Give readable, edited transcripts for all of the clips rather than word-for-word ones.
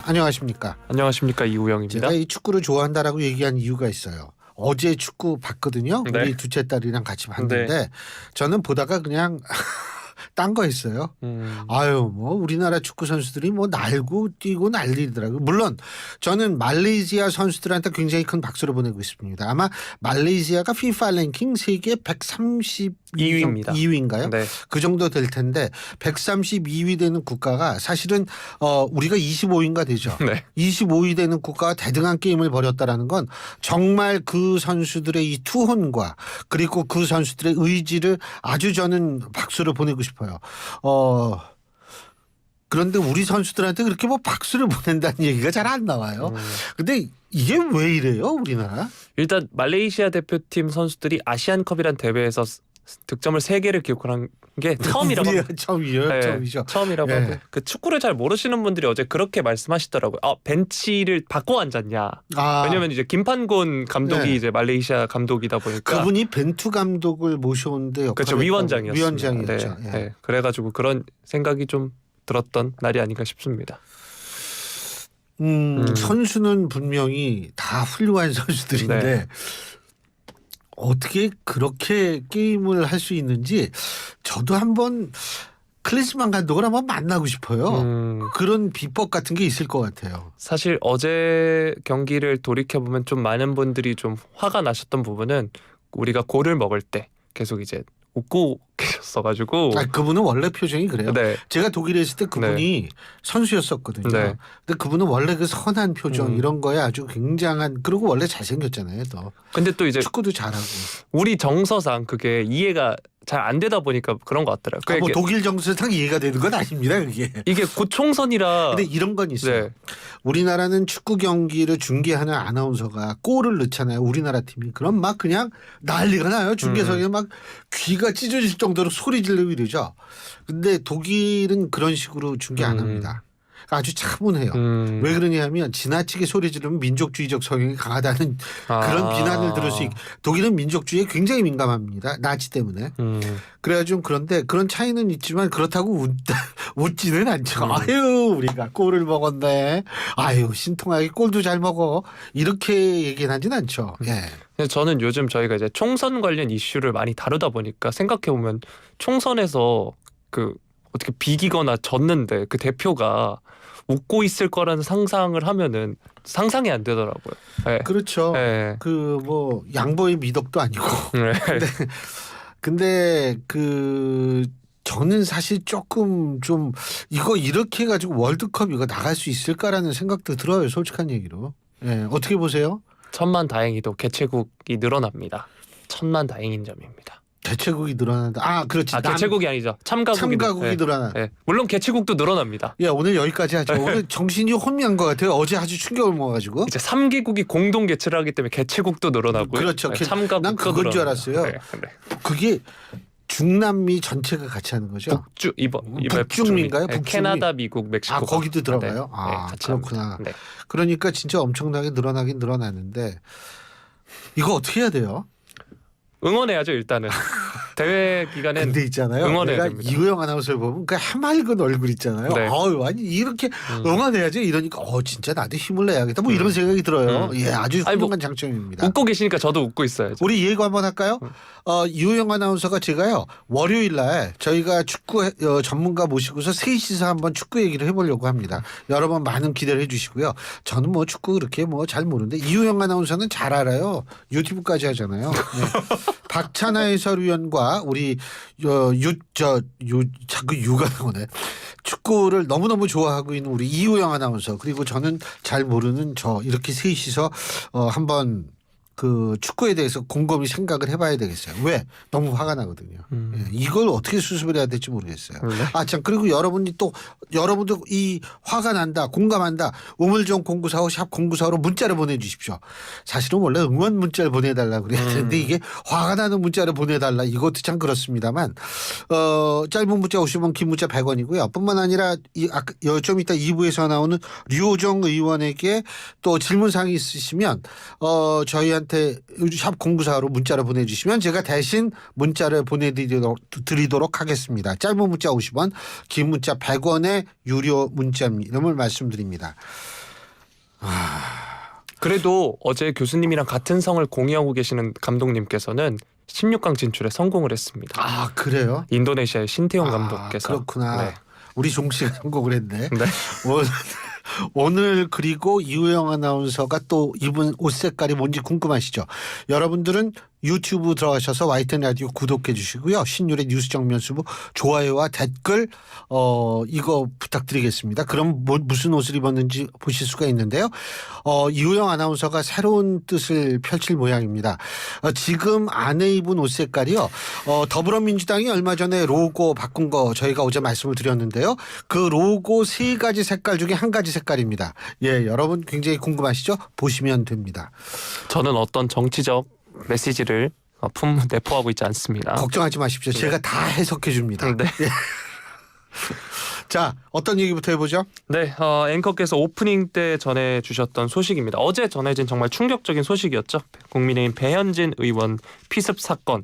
안녕하십니까. 안녕하십니까, 이우영입니다. 제가 이 축구를 좋아한다라고 얘기한 이유가 있어요. 어제 축구 봤거든요. 네. 우리 둘째 딸이랑 같이 봤는데 저는 보다가 그냥 딴 거 했어요. 아유 뭐 우리나라 축구 선수들이 뭐 날고 뛰고 난리더라고요. 물론 저는 말레이시아 선수들한테 굉장히 큰 박수를 보내고 있습니다. 아마 말레이시아가 FIFA 랭킹 세계 132위입니다. 2위인가요? 네. 그 정도 될 텐데 132위 되는 국가가 사실은 우리가 25위인가 되죠. 네. 25위 되는 국가가 대등한 게임을 벌였다라는 건 정말 그 선수들의 이 투혼과 그리고 그 선수들의 의지를 아주 저는 박수를 보내고 싶어요. 그런데 우리 선수들한테 그렇게 뭐 박수를 보낸다는 얘기가 잘 안 나와요. 근데 이게 왜 이래요, 우리나라? 일단 말레이시아 대표팀 선수들이 아시안컵이란 대회에서 득점을 3개를 기록한 게 처음이라고 합니다. 처음이에요. 처음이죠. 처음이라고 하고 그 축구를 잘 모르시는 분들이 어제 그렇게 말씀하시더라고요. 벤치를 바꿔 앉았냐. 왜냐면 이제 김판곤 감독이 이제 말레이시아 감독이다 보니까 그분이 벤투 감독을 모셔온데 그렇죠. 위원장이었습니다. 위원장이었죠. 네. 그래가지고 그런 생각이 좀 들었던 날이 아닌가 싶습니다. 선수는 분명히 다 훌륭한 선수들인데 어떻게 그렇게 게임을 할 수 있는지 저도 한번 클리스만 감독을 한번 만나고 싶어요. 그런 비법 같은 게 있을 것 같아요. 사실 어제 경기를 돌이켜보면 좀 많은 분들이 좀 화가 나셨던 부분은 우리가 골을 먹을 때 계속 이제 웃고 계셨어가지고. 그분은 원래 표정이 그래요. 네. 제가 독일에 있을 때 그분이 선수였었거든요. 네. 근데 그분은 원래 그 선한 표정 이런 거에 아주 굉장한, 그리고 원래 잘생겼잖아요. 또. 근데 또 이제 축구도 잘하고. 우리 정서상 그게 이해가 잘 안 되다 보니까 그런 것 같더라고요. 뭐 독일 정서상 이해가 되는 건 아닙니다. 그게. 이게 곧 총선이라. 근데 이런 건 있어요. 네. 우리나라는 축구 경기를 중계하는 아나운서가 골을 넣잖아요. 우리나라 팀이. 그럼 막 그냥 난리가 나요. 중계석에 막 귀가 찢어질 정도로 소리 지르고 이러죠. 근데 독일은 그런 식으로 중계 안 합니다. 아주 차분해요. 왜 그러냐면 지나치게 소리 지르면 민족주의적 성향이 강하다는 그런 비난을 들을 수 있고, 독일은 민족주의에 굉장히 민감합니다. 나치 때문에. 그래가지고 그런데 그런 차이는 있지만 그렇다고 웃지는 않죠. 아유 우리가 골을 먹었네. 아유 신통하게 골도 잘 먹어. 이렇게 얘기는 하진 않죠. 예. 저는 요즘 저희가 이제 총선 관련 이슈를 많이 다루다 보니까 생각해보면 총선에서 그 어떻게 비기거나 졌는데 그 대표가 웃고 있을 거라는 상상을 하면은 상상이 안 되더라고요. 네. 그렇죠. 네. 그 뭐 양보의 미덕도 아니고. 네. 근데 그 저는 사실 조금 좀 이거 이렇게 해가지고 월드컵 이거 나갈 수 있을까라는 생각도 들어요. 솔직한 얘기로. 예. 어떻게 보세요? 천만다행히도 개최국이 늘어납니다. 천만다행인 점입니다. 개최국이 늘어난다. 그렇지. 개최국이 아니죠. 참가국이 늘어나. 네. 물론 개최국도 늘어납니다. 예, 오늘 여기까지 하죠. 오늘 정신이 혼미한 것 같아요. 어제 아주 충격을 먹어가지고. 이제 3개국이 공동 개최를 하기 때문에 개최국도 늘어나고요. 그렇죠. 참가국도 난 그건 줄 알았어요. 네. 그게 중남미 전체가 같이 하는 거죠. 북중미인가요? 북중미. 캐나다, 미국, 멕시코. 거기도 들어가요. 같이 그렇구나. 네. 그러니까 진짜 엄청나게 늘어나긴 늘어나는데 이거 어떻게 해야 돼요? 응원해야죠 일단은. 대회 기간엔. 근데 있잖아요. 응원해야 내가 됩니다. 이우영 아나운서를 보면 그 해맑은 얼굴 있잖아요. 네. 아니 이렇게 응원해야죠. 이러니까 진짜 나도 힘을 내야겠다. 뭐 이런 생각이 들어요. 예, 아주 훌륭한 장점입니다. 웃고 계시니까 저도 웃고 있어야죠. 우리 예고 한번 할까요? 이우영 아나운서가 제가요 월요일 날 저희가 축구 전문가 모시고서 셋이서 한번 축구 얘기를 해보려고 합니다. 여러분 많은 기대를 해주시고요. 저는 뭐 축구 그렇게 뭐 잘 모르는데 이우영 아나운서는 잘 알아요. 유튜브까지 하잖아요. 네. 박찬하 해설위원과 우리 자꾸 유가 나오네. 축구를 너무너무 좋아하고 있는 우리 이우영 아나운서, 그리고 저는 잘 모르는 이렇게 셋이서 한번 그 축구에 대해서 곰곰이 생각을 해봐야 되겠어요. 왜? 너무 화가 나거든요. 예, 이걸 어떻게 수습을 해야 될지 모르겠어요. 참, 그리고 여러분도 이 화가 난다, 공감한다, 우물정 0945 샵 0945로 문자를 보내주십시오. 사실은 원래 응원 문자를 보내달라 그래야 되는데 이게 화가 나는 문자를 보내달라, 이것도 참 그렇습니다만 짧은 문자 50원, 긴 문자 100원이고요. 뿐만 아니라 좀 이따 2부에서 나오는 류호정 의원에게 또 질문사항이 있으시면 저희한테 저한테 샵 0945로 문자를 보내주시면 제가 대신 문자를 보내드리도록 하겠습니다. 짧은 문자 50원, 긴 문자 100원의 유료 문자임을 말씀드립니다. 그래도 어제 교수님이랑 같은 성을 공유하고 계시는 감독님께서는 16강 진출에 성공을 했습니다. 아 그래요? 인도네시아의 신태용 감독께서. 그렇구나. 네. 우리 종씨가 선곡을 했네. 네. 오늘 그리고 이우영 아나운서가 또 입은 옷 색깔이 뭔지 궁금하시죠? 여러분들은 유튜브 들어가셔서 YTN 라디오 구독해 주시고요. 신율의 뉴스 정면수부 좋아요와 댓글 이거 부탁드리겠습니다. 그럼 무슨 옷을 입었는지 보실 수가 있는데요. 이우영 아나운서가 새로운 뜻을 펼칠 모양입니다. 지금 안에 입은 옷 색깔이요. 더불어민주당이 얼마 전에 로고 바꾼 거 저희가 어제 말씀을 드렸는데요. 그 로고 3가지 색깔 중에 한 가지 색깔입니다. 예, 여러분 굉장히 궁금하시죠? 보시면 됩니다. 저는 어떤 정치적 메시지를 내포하고 있지 않습니다. 걱정하지 마십시오. 제가 다 해석해 줍니다. 네. 자, 어떤 얘기부터 해보죠? 네, 앵커께서 오프닝 때 전해주셨던 소식입니다. 어제 전해진 정말 충격적인 소식이었죠. 국민의힘 배현진 의원 피습 사건.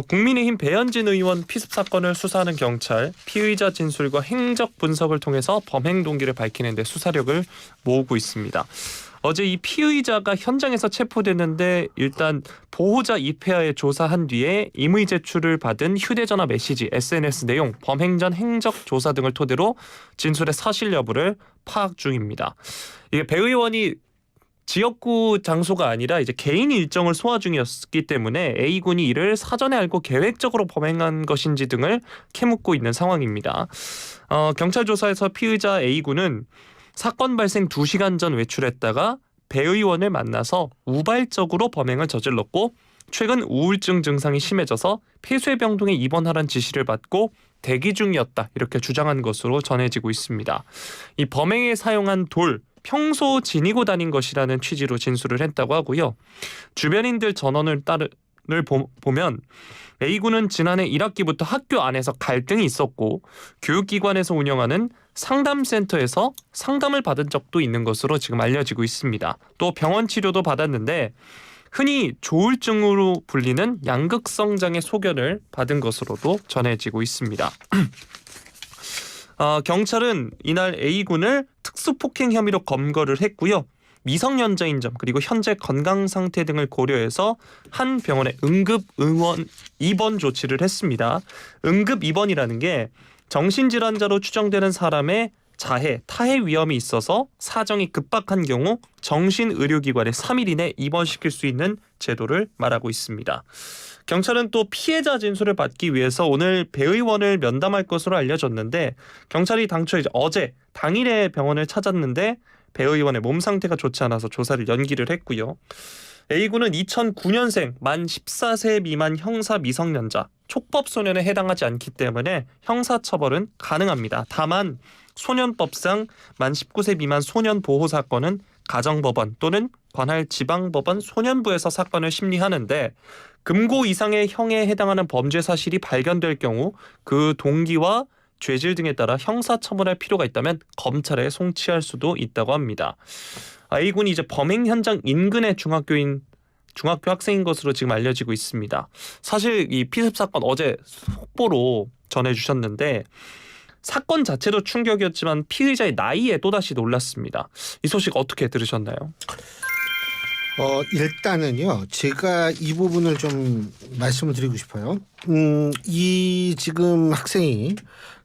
국민의힘 배현진 의원 피습 사건을 수사하는 경찰, 피의자 진술과 행적 분석을 통해서 범행 동기를 밝히는 데 수사력을 모으고 있습니다. 어제 이 피의자가 현장에서 체포됐는데 일단 보호자 입회하에 조사한 뒤에 임의 제출을 받은 휴대전화 메시지, SNS 내용, 범행 전 행적 조사 등을 토대로 진술의 사실 여부를 파악 중입니다. 이게 배 의원이 지역구 장소가 아니라 이제 개인 일정을 소화 중이었기 때문에 A군이 이를 사전에 알고 계획적으로 범행한 것인지 등을 캐묻고 있는 상황입니다. 경찰 조사에서 피의자 A군은 사건 발생 2시간 전 외출했다가 배 의원을 만나서 우발적으로 범행을 저질렀고 최근 우울증 증상이 심해져서 폐쇄병동에 입원하라는 지시를 받고 대기 중이었다 이렇게 주장한 것으로 전해지고 있습니다. 이 범행에 사용한 돌, 평소 지니고 다닌 것이라는 취지로 진술을 했다고 하고요. 주변인들 전원을 보면 A군은 지난해 1학기부터 학교 안에서 갈등이 있었고 교육기관에서 운영하는 상담센터에서 상담을 받은 적도 있는 것으로 지금 알려지고 있습니다. 또 병원 치료도 받았는데 흔히 조울증으로 불리는 양극성 장애 소견을 받은 것으로도 전해지고 있습니다. 경찰은 이날 A군을 특수폭행 혐의로 검거를 했고요. 미성년자인 점 그리고 현재 건강 상태 등을 고려해서 한 병원에 응급 입원 조치를 했습니다. 응급 입원이라는 게 정신질환자로 추정되는 사람의 자해, 타해 위험이 있어서 사정이 급박한 경우 정신의료기관에 3일 이내 입원시킬 수 있는 제도를 말하고 있습니다. 경찰은 또 피해자 진술을 받기 위해서 오늘 배 의원을 면담할 것으로 알려졌는데 경찰이 당초 어제 당일에 병원을 찾았는데 배 의원의 몸 상태가 좋지 않아서 조사를 연기를 했고요. A군은 2009년생 만 14세 미만 형사 미성년자, 촉법소년에 해당하지 않기 때문에 형사처벌은 가능합니다. 다만 소년법상 만 19세 미만 소년 보호 사건은 가정법원 또는 관할 지방법원 소년부에서 사건을 심리하는데 금고 이상의 형에 해당하는 범죄 사실이 발견될 경우 그 동기와 죄질 등에 따라 형사처벌할 필요가 있다면 검찰에 송치할 수도 있다고 합니다. A군이 이제 범행 현장 인근의 중학교 학생인 것으로 지금 알려지고 있습니다. 사실 이 피습 사건 어제 속보로 전해주셨는데 사건 자체도 충격이었지만 피의자의 나이에 또다시 놀랐습니다. 이 소식 어떻게 들으셨나요? 일단은요, 제가 이 부분을 좀 말씀을 드리고 싶어요. 이 지금 학생이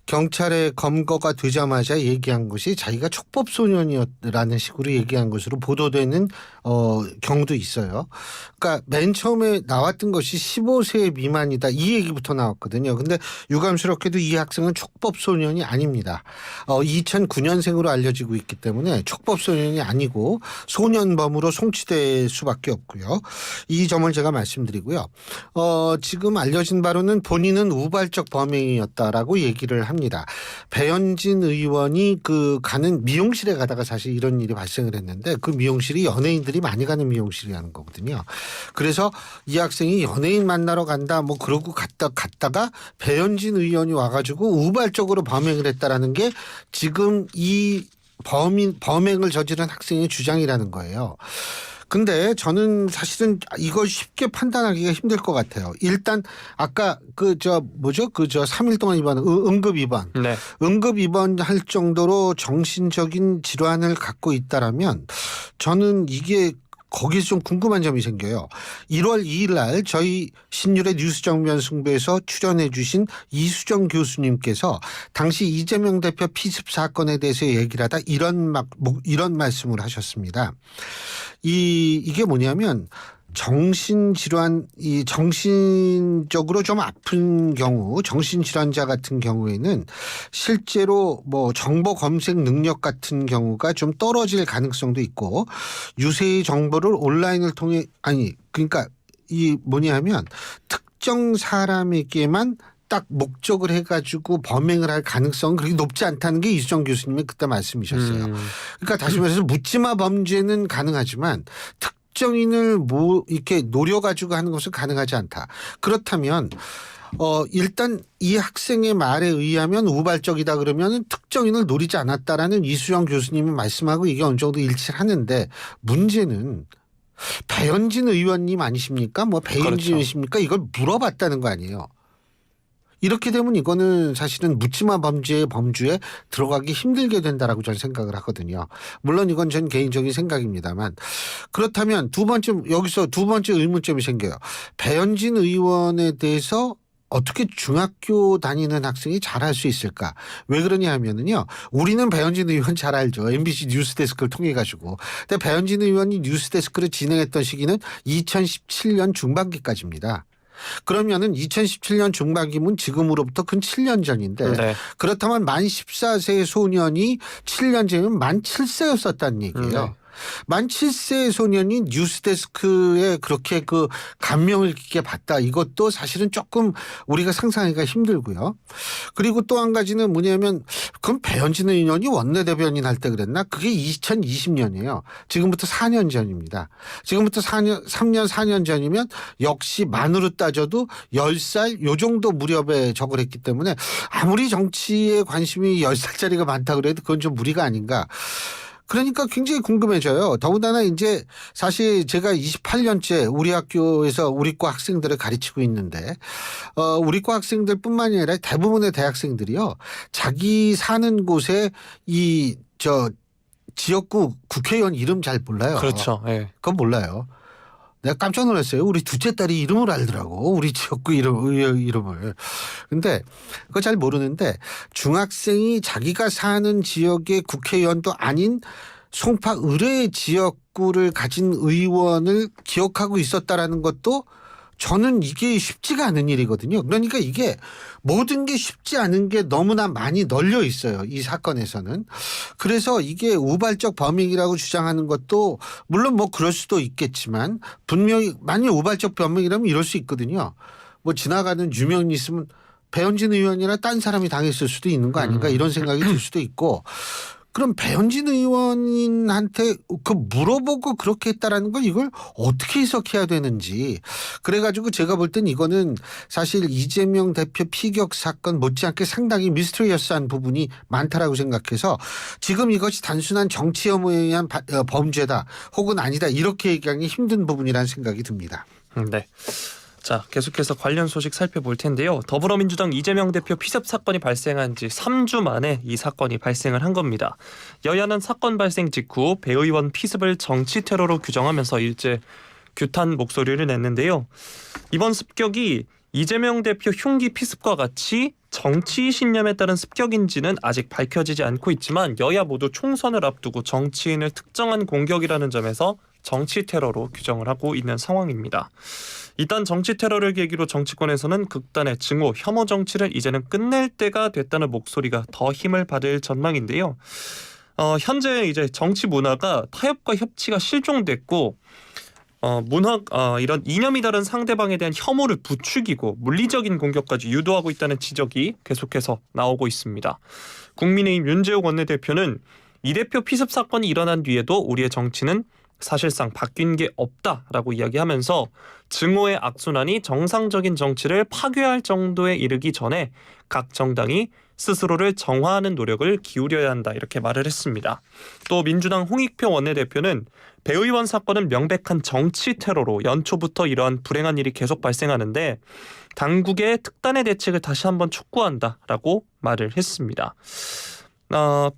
경찰에 검거가 되자마자 얘기한 것이 자기가 촉법소년이었라는 식으로 얘기한 것으로 보도되는 경우도 있어요. 그러니까 맨 처음에 나왔던 것이 15세 미만이다 이 얘기부터 나왔거든요. 근데 유감스럽게도 이 학생은 촉법소년이 아닙니다. 2009년생으로 알려지고 있기 때문에 촉법소년이 아니고 소년범으로 송치될 수밖에 없고요. 이 점을 제가 말씀드리고요. 지금 알려진 바로는 본인은 우발적 범행이었다라고 얘기를 합니다. 배현진 의원이 가는 미용실에 가다가 사실 이런 일이 발생을 했는데 그 미용실이 연예인들이 많이 가는 미용실이라는 거거든요. 그래서 이 학생이 연예인 만나러 간다 뭐 그러고 갔다가 배현진 의원이 와가지고 우발적으로 범행을 했다라는 게 지금 이 범행을 저지른 학생의 주장이라는 거예요. 근데 저는 사실은 이걸 쉽게 판단하기가 힘들 것 같아요. 일단 아까 그 3일 동안 입원 응급 입원. 네. 응급 입원할 정도로 정신적인 질환을 갖고 있다라면 저는 이게 거기서 좀 궁금한 점이 생겨요. 1월 2일 날 저희 신율의 뉴스 정면 승부에서 출연해 주신 이수정 교수님께서 당시 이재명 대표 피습 사건에 대해서 얘기를 하다 이런 말씀을 하셨습니다. 이게 뭐냐면 정신질환, 이 정신적으로 좀 아픈 경우, 정신질환자 같은 경우에는 실제로 뭐 정보 검색 능력 같은 경우가 좀 떨어질 가능성도 있고 유세의 정보를 온라인을 통해 그러니까 이 뭐냐면 특정 사람에게만 딱 목적을 해가지고 범행을 할 가능성은 그렇게 높지 않다는 게 이수정 교수님의 그때 말씀이셨어요. 그러니까 다시 말해서 묻지마 범죄는 가능하지만 특정인을 이렇게 노려가지고 하는 것은 가능하지 않다. 그렇다면 일단 이 학생의 말에 의하면 우발적이다 그러면 특정인을 노리지 않았다라는 이수정 교수님이 말씀하고 이게 어느 정도 일치를 하는데 문제는 배현진 의원님 아니십니까? 뭐 배현진이십니까? 이걸 물어봤다는 거 아니에요. 이렇게 되면 이거는 사실은 묻지마 범죄의 범주에 들어가기 힘들게 된다라고 저는 생각을 하거든요. 물론 이건 전 개인적인 생각입니다만 그렇다면 여기서 두 번째 의문점이 생겨요. 배현진 의원에 대해서 어떻게 중학교 다니는 학생이 잘할 수 있을까? 왜 그러냐 하면은요. 우리는 배현진 의원 잘 알죠. MBC 뉴스데스크를 통해 가지고. 근데 배현진 의원이 뉴스데스크를 진행했던 시기는 2017년 중반기까지입니다. 그러면은 2017년 중반기면 지금으로부터 근 7년 전인데 네. 그렇다면 만 14세 소년이 7년 전이면 만 7세였었다는 얘기예요. 네. 만 7세 소년이 뉴스데스크에 그렇게 그 감명을 깊게 받다. 이것도 사실은 조금 우리가 상상하기가 힘들고요. 그리고 또 한 가지는 뭐냐면 그럼 배현진 의원이 원내대변인 할 때 그랬나? 그게 2020년이에요. 지금부터 4년 전입니다. 지금부터 3년 4년 전이면 역시 만으로 따져도 10살 요 정도 무렵에 저걸 했기 때문에 아무리 정치에 관심이 10살짜리가 많다 그래도 그건 좀 무리가 아닌가. 그러니까 굉장히 궁금해져요. 더군다나 이제 사실 제가 28년째 우리 학교에서 우리과 학생들을 가르치고 있는데 우리과 학생들뿐만이 아니라 대부분의 대학생들이요. 자기 사는 곳에 지역구 국회의원 이름 잘 몰라요. 그렇죠. 네. 그건 몰라요. 내가 깜짝 놀랐어요. 우리 둘째 딸이 이름을 알더라고. 우리 지역구 이름을. 근데 그거 잘 모르는데 중학생이 자기가 사는 지역의 국회의원도 아닌 송파 의뢰 지역구를 가진 의원을 기억하고 있었다라는 것도 저는 이게 쉽지가 않은 일이거든요. 그러니까 이게 모든 게 쉽지 않은 게 너무나 많이 널려 있어요. 이 사건에서는. 그래서 이게 우발적 범행이라고 주장하는 것도 물론 뭐 그럴 수도 있겠지만 분명히 만약 우발적 범행이라면 이럴 수 있거든요. 뭐 지나가는 유명인이 있으면 배현진 의원이나 딴 사람이 당했을 수도 있는 거 아닌가 이런 생각이 들 수도 있고 그럼 배현진 의원한테 그 물어보고 그렇게 했다라는 걸 이걸 어떻게 해석해야 되는지 그래가지고 제가 볼 땐 이거는 사실 이재명 대표 피격 사건 못지않게 상당히 미스터리어스한 부분이 많다라고 생각해서 지금 이것이 단순한 정치 혐오에 의한 범죄다 혹은 아니다 이렇게 얘기하기 힘든 부분이라는 생각이 듭니다. 네. 자, 계속해서 관련 소식 살펴볼 텐데요. 더불어민주당 이재명 대표 피습 사건이 발생한 지 3주 만에 이 사건이 발생을 한 겁니다. 여야는 사건 발생 직후 배 의원 피습을 정치 테러로 규정하면서 일제 규탄 목소리를 냈는데요. 이번 습격이 이재명 대표 흉기 피습과 같이 정치 신념에 따른 습격인지는 아직 밝혀지지 않고 있지만 여야 모두 총선을 앞두고 정치인을 특정한 공격이라는 점에서 정치 테러로 규정을 하고 있는 상황입니다. 일단 정치 테러를 계기로 정치권에서는 극단의 증오, 혐오 정치를 이제는 끝낼 때가 됐다는 목소리가 더 힘을 받을 전망인데요. 현재 이제 정치 문화가 타협과 협치가 실종됐고 이런 이념이 다른 상대방에 대한 혐오를 부추기고 물리적인 공격까지 유도하고 있다는 지적이 계속해서 나오고 있습니다. 국민의힘 윤재욱 원내대표는 이 대표 피습 사건이 일어난 뒤에도 우리의 정치는 사실상 바뀐 게 없다라고 이야기하면서 증오의 악순환이 정상적인 정치를 파괴할 정도에 이르기 전에 각 정당이 스스로를 정화하는 노력을 기울여야 한다 이렇게 말을 했습니다. 또 민주당 홍익표 원내대표는 배 의원 사건은 명백한 정치 테러로 연초부터 이러한 불행한 일이 계속 발생하는데 당국의 특단의 대책을 다시 한번 촉구한다라고 말을 했습니다.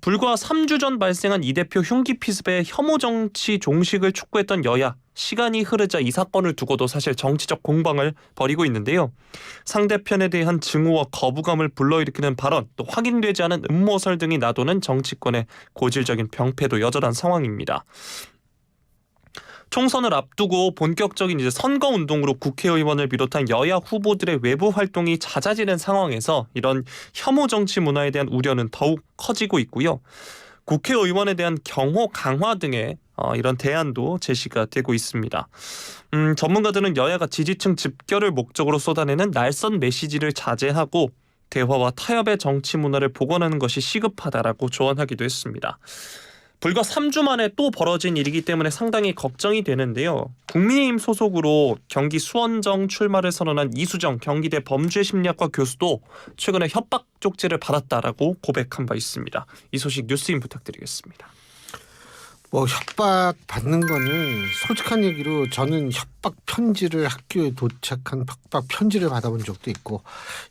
불과 3주 전 발생한 이 대표 흉기 피습의 혐오 정치 종식을 촉구했던 여야, 시간이 흐르자 이 사건을 두고도 사실 정치적 공방을 벌이고 있는데요. 상대편에 대한 증오와 거부감을 불러일으키는 발언, 또 확인되지 않은 음모설 등이 나도는 정치권의 고질적인 병폐도 여전한 상황입니다. 총선을 앞두고 본격적인 이제 선거 운동으로 국회의원을 비롯한 여야 후보들의 외부 활동이 잦아지는 상황에서 이런 혐오 정치 문화에 대한 우려는 더욱 커지고 있고요. 국회의원에 대한 경호 강화 등의 이런 대안도 제시가 되고 있습니다. 전문가들은 여야가 지지층 집결을 목적으로 쏟아내는 날선 메시지를 자제하고 대화와 타협의 정치 문화를 복원하는 것이 시급하다라고 조언하기도 했습니다. 불과 3주 만에 또 벌어진 일이기 때문에 상당히 걱정이 되는데요. 국민의힘 소속으로 경기 수원정 출마를 선언한 이수정 경기대 범죄심리학과 교수도 최근에 협박 쪽지를 받았다라고 고백한 바 있습니다. 이 소식 뉴스인 부탁드리겠습니다. 뭐 협박 받는 거는 솔직한 얘기로 저는 협박 편지를 학교에 도착한 협박 편지를 받아본 적도 있고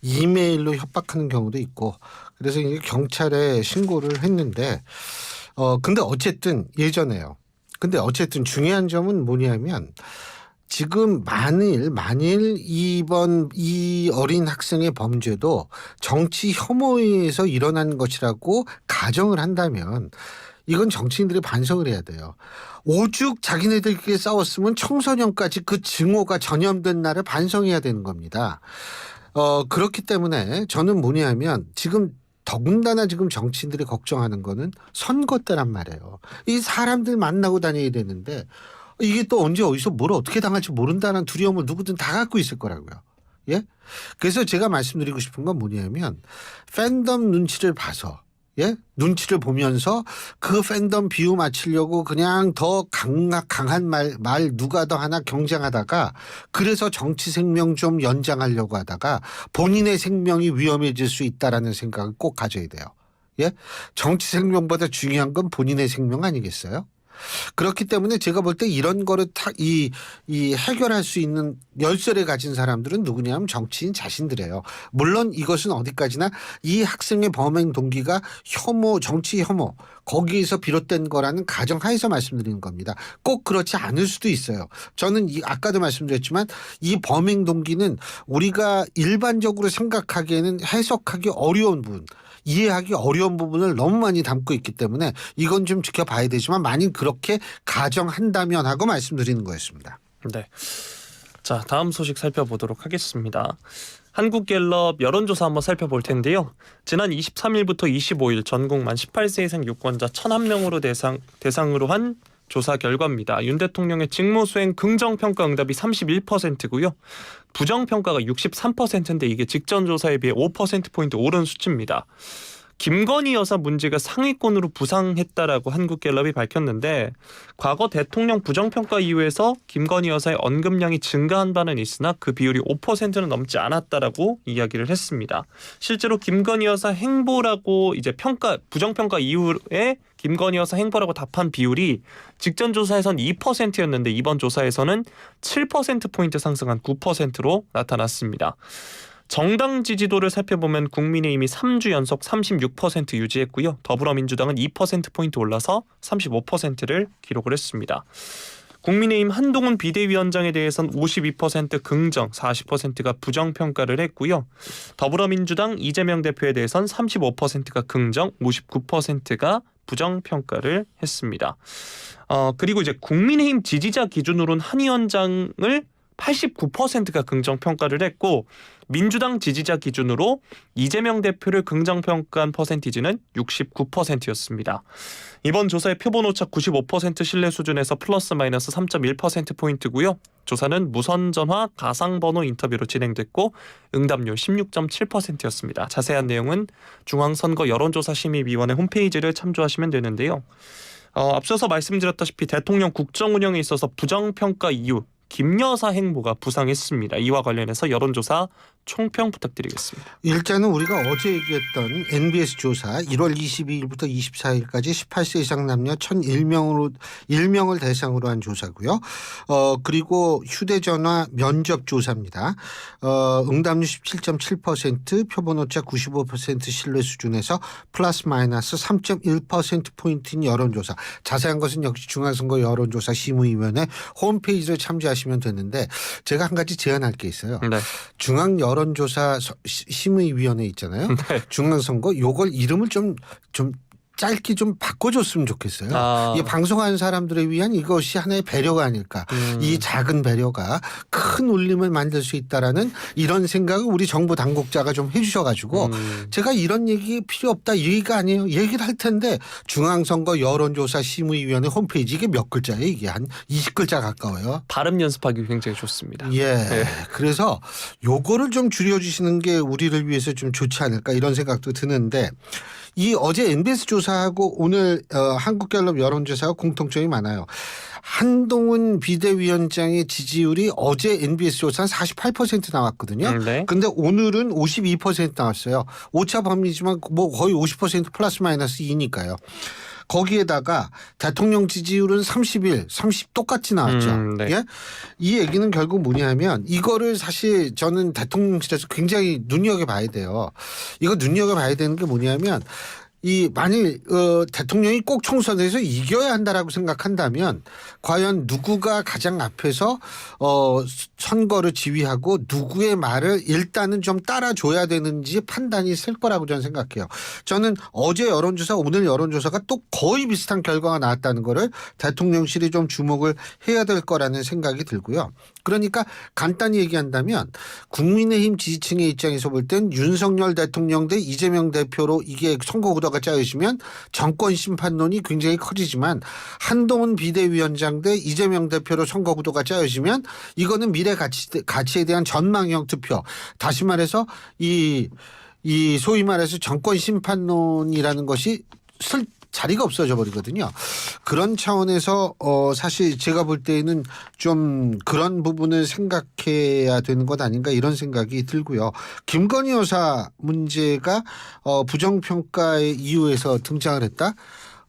이메일로 협박하는 경우도 있고 그래서 이제 경찰에 신고를 했는데 근데 어쨌든 예전에요. 근데 어쨌든 중요한 점은 뭐냐면 지금 만일 이번 이 어린 학생의 범죄도 정치 혐오에 의해서 일어난 것이라고 가정을 한다면 이건 정치인들이 반성을 해야 돼요. 오죽 자기네들끼리 싸웠으면 청소년까지 그 증오가 전염된 날을 반성해야 되는 겁니다. 그렇기 때문에 저는 뭐냐면 지금 더군다나 지금 정치인들이 걱정하는 거는 선거 때란 말이에요. 이 사람들 만나고 다녀야 되는데 이게 또 언제 어디서 뭘 어떻게 당할지 모른다는 두려움을 누구든 다 갖고 있을 거라고요. 예? 그래서 제가 말씀드리고 싶은 건 뭐냐면 팬덤 눈치를 봐서 예? 눈치를 보면서 그 팬덤 비유 맞추려고 그냥 더 강한 말 누가 더 하나 경쟁하다가 그래서 정치 생명 좀 연장하려고 하다가 본인의 생명이 위험해질 수 있다라는 생각을 꼭 가져야 돼요. 예? 정치 생명보다 중요한 건 본인의 생명 아니겠어요? 그렇기 때문에 제가 볼 때 이런 거를 이 해결할 수 있는 열쇠를 가진 사람들은 누구냐면 정치인 자신들이에요. 물론 이것은 어디까지나 이 학생의 범행 동기가 정치 혐오 거기에서 비롯된 거라는 가정하에서 말씀드리는 겁니다. 꼭 그렇지 않을 수도 있어요. 저는 아까도 말씀드렸지만 이 범행 동기는 우리가 일반적으로 생각하기에는 해석하기 어려운 부분 이해하기 어려운 부분을 너무 많이 담고 있기 때문에 이건 좀 지켜봐야 되지만 만약 그렇게 가정한다면 하고 말씀드리는 거였습니다. 네. 자, 다음 소식 살펴보도록 하겠습니다. 한국갤럽 여론조사 한번 살펴볼 텐데요. 지난 23일부터 25일 전국 만 18세 이상 유권자 1,001명으로 대상으로 한 조사 결과입니다. 윤 대통령의 직무수행 긍정평가 응답이 31%고요. 부정평가가 63%인데 이게 직전 조사에 비해 5%포인트 오른 수치입니다. 김건희 여사 문제가 상위권으로 부상했다라고 한국갤럽이 밝혔는데 과거 대통령 부정평가 이후에서 김건희 여사의 언급량이 증가한 바는 있으나 그 비율이 5%는 넘지 않았다라고 이야기를 했습니다. 실제로 김건희 여사 행보라고 이제 부정평가 이후에 김건희 여사 행보라고 답한 비율이 직전 조사에선 2%였는데 이번 조사에서는 7%포인트 상승한 9%로 나타났습니다. 정당 지지도를 살펴보면 국민의힘이 3주 연속 36% 유지했고요. 더불어민주당은 2%포인트 올라서 35%를 기록을 했습니다. 국민의힘 한동훈 비대위원장에 대해서는 52% 긍정, 40%가 부정평가를 했고요. 더불어민주당 이재명 대표에 대해서는 35%가 긍정, 59%가 부정평가를 했습니다. 그리고 이제 국민의힘 지지자 기준으로는 한 위원장을 89%가 긍정평가를 했고 민주당 지지자 기준으로 이재명 대표를 긍정평가한 퍼센티지는 69%였습니다. 이번 조사의 표본 오차 95% 신뢰 수준에서 플러스 마이너스 3.1%포인트고요. 조사는 무선전화 가상번호 인터뷰로 진행됐고 응답률 16.7%였습니다. 자세한 내용은 중앙선거 여론조사심의위원회 홈페이지를 참조하시면 되는데요. 앞서서 말씀드렸다시피 대통령 국정 운영에 있어서 부정평가 이유 김 여사 행보가 부상했습니다. 이와 관련해서 여론조사 총평 부탁드리겠습니다. 일단은 우리가 어제 얘기했던 NBS 조사 1월 22일부터 24일까지 18세 이상 남녀 1,001명을 대상으로 한 조사고요. 그리고 휴대전화 면접 조사입니다. 응답률 17.7%, 표본오차 95% 신뢰 수준에서 플러스 마이너스 3.1%포인트인 여론조사. 자세한 것은 역시 중앙선거 여론조사 심의위원회 홈페이지를 참조하시면 되는데 제가 한 가지 제안할 게 있어요. 네. 중앙 여론조사 심의위원회 있잖아요. 네. 중앙선거 요걸 이름을 좀 짧게 좀 바꿔줬으면 좋겠어요. 이게 방송하는 사람들을 위한 이것이 하나의 배려가 아닐까. 이 작은 배려가 큰 울림을 만들 수 있다라는 이런 생각을 우리 정부 당국자가 좀 해주셔가지고 제가 이런 얘기 필요 없다 얘기가 아니에요. 얘기를 할 텐데 중앙선거 여론조사 심의위원회 홈페이지 이게 몇 글자예요? 이게 한 20글자 가까워요. 발음 연습하기 굉장히 좋습니다. 예. 네. 그래서 요거를 좀 줄여주시는 게 우리를 위해서 좀 좋지 않을까 이런 생각도 드는데 이 어제 NBS 조사하고 오늘 한국갤럽 여론조사가 공통점이 많아요. 한동훈 비대위원장의 지지율이 어제 NBS 조사는 48% 나왔거든요. 네. 근데 오늘은 52% 나왔어요. 오차 범위지만 뭐 거의 50% 플러스 마이너스 2니까요. 거기에다가 대통령 지지율은 31, 30 똑같이 나왔죠. 네. 예? 이 얘기는 결국 뭐냐면 이거를 사실 저는 대통령실에서 굉장히 눈여겨봐야 돼요. 이거 눈여겨봐야 되는 게 뭐냐면 이 만일 대통령이 꼭 총선에서 이겨야 한다라고 생각한다면 과연 누구가 가장 앞에서 선거를 지휘하고 누구의 말을 일단은 좀 따라줘야 되는지 판단이 있을 거라고 저는 생각해요. 저는 어제 여론조사 오늘 여론조사가 또 거의 비슷한 결과가 나왔다는 거를 대통령실이 좀 주목을 해야 될 거라는 생각이 들고요. 그러니까 간단히 얘기한다면 국민의힘 지지층의 입장에서 볼 땐 윤석열 대통령 대 이재명 대표로 이게 선거 구도가 짜여지면 정권 심판론이 굉장히 커지지만 한동훈 비대위원장 대 이재명 대표로 선거 구도가 짜여지면 이거는 미래 가치에 대한 전망형 투표. 다시 말해서 이 소위 말해서 정권 심판론이라는 것이 자리가 없어져 버리거든요. 그런 차원에서 사실 제가 볼 때는 좀 그런 부분을 생각해야 되는 것 아닌가 이런 생각이 들고요. 김건희 여사 문제가 부정평가의 이유에서 등장을 했다.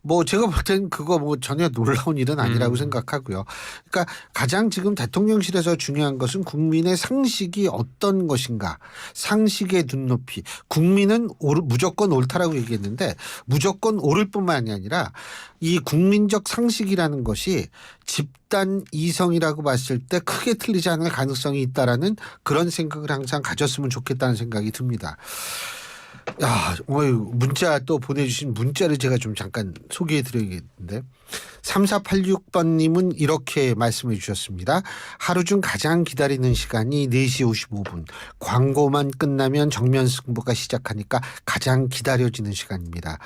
뭐 제가 볼 땐 그거 뭐 전혀 놀라운 일은 아니라고 생각하고요. 그러니까 가장 지금 대통령실에서 중요한 것은 국민의 상식이 어떤 것인가. 상식의 눈높이. 국민은 무조건 옳다라고 얘기했는데 무조건 옳을 뿐만이 아니라 이 국민적 상식이라는 것이 집단 이성이라고 봤을 때 크게 틀리지 않을 가능성이 있다라는 그런 생각을 항상 가졌으면 좋겠다는 생각이 듭니다. 야, 오늘 문자 또 보내주신 문자를 제가 좀 잠깐 소개해 드려야겠는데 3486번님은 이렇게 말씀해 주셨습니다. 하루 중 가장 기다리는 시간이 4시 55분. 광고만 끝나면 정면 승부가 시작하니까 가장 기다려지는 시간입니다.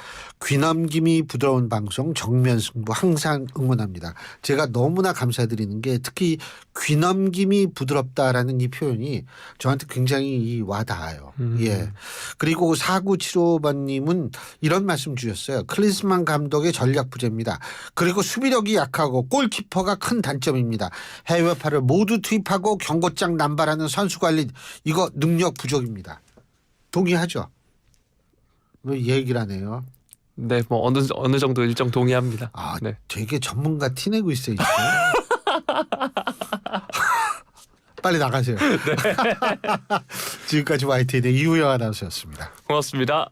귀넘김이 부드러운 방송 정면 승부 항상 응원합니다. 제가 너무나 감사드리는 게 특히 귀넘김이 부드럽다라는 이 표현이 저한테 굉장히 와닿아요. 예. 그리고 4975번님은 이런 말씀 주셨어요. 클린스만 감독의 전략 부재입니다. 그리고 수비력이 약하고 골키퍼가 큰 단점입니다. 해외파를 모두 투입하고 경고장 남발하는 선수 관리 이거 능력 부족입니다. 동의하죠? 왜 얘기를 안 해요? 네, 뭐 어느 정도 일정 동의합니다. 아, 네. 되게 전문가 티내고 있어요. 빨리 나가세요. 네. 지금까지 YTN의 이우영 아나운서였습니다. 고맙습니다.